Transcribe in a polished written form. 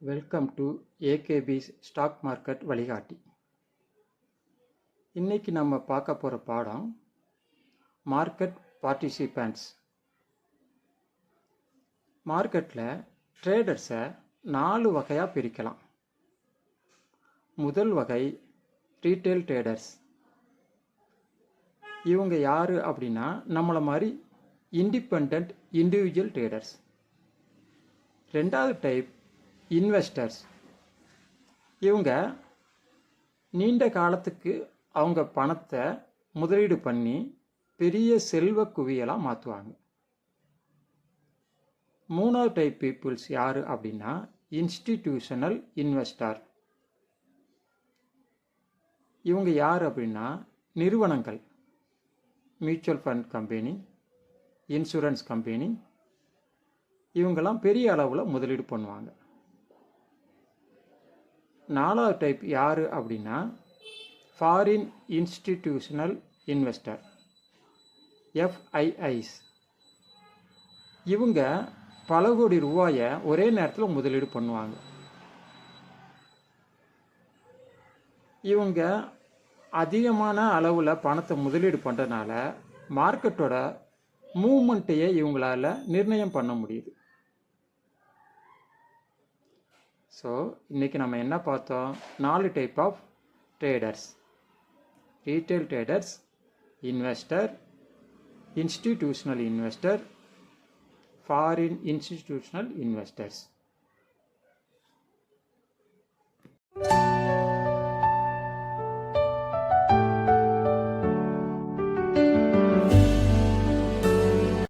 Welcome to ஏகேபிஸ் stock market வழிகாட்டி. இன்னைக்கு நம்ம பார்க்க போகிற பாடம் மார்க்கெட் பார்ட்டிசிபெண்ட்ஸ். மார்க்கெட்டில் ட்ரேடர்ஸை 4 வகையாக பிரிக்கலாம். முதல் வகை ரீட்டைல் ட்ரேடர்ஸ். இவங்க யார் அப்படின்னா நம்மளை மாதிரி இண்டிபெண்ட் இண்டிவிஜுவல் ட்ரேடர்ஸ். ரெண்டாவது டைப் இன்வெஸ்டர்ஸ். இவங்க நீண்ட காலத்துக்கு அவங்க பணத்தை முதலீடு பண்ணி பெரிய செல்வ குவியலாக மாற்றுவாங்க. மூணாவது டைப் பீப்புள்ஸ் யார் அப்படின்னா இன்ஸ்டிடியூஷனல் இன்வெஸ்டர். இவங்க யார் அப்படின்னா நிறுவனங்கள், mutual fund company, insurance company, இவங்கெல்லாம் பெரிய அளவில் முதலீடு பண்ணுவாங்க. நாலாவது டைப் யார் அப்படின்னா ஃபாரின் இன்ஸ்டிடியூஷனல் இன்வெஸ்டர், FIIs. இவங்க பல கோடி ரூபாயை ஒரே நேரத்தில் முதலீடு பண்ணுவாங்க. இவங்க அதிகமான அளவில் பணத்தை முதலீடு பண்ணுறதுனால மார்க்கெட்டோட மூவ்மெண்ட்டையே இவங்களால நிர்ணயம் பண்ண முடியுது. ஸோ இன்றைக்கி நம்ம என்ன பார்த்தோம்? 4 type of traders: retail traders, investor, institutional investor, foreign institutional investors.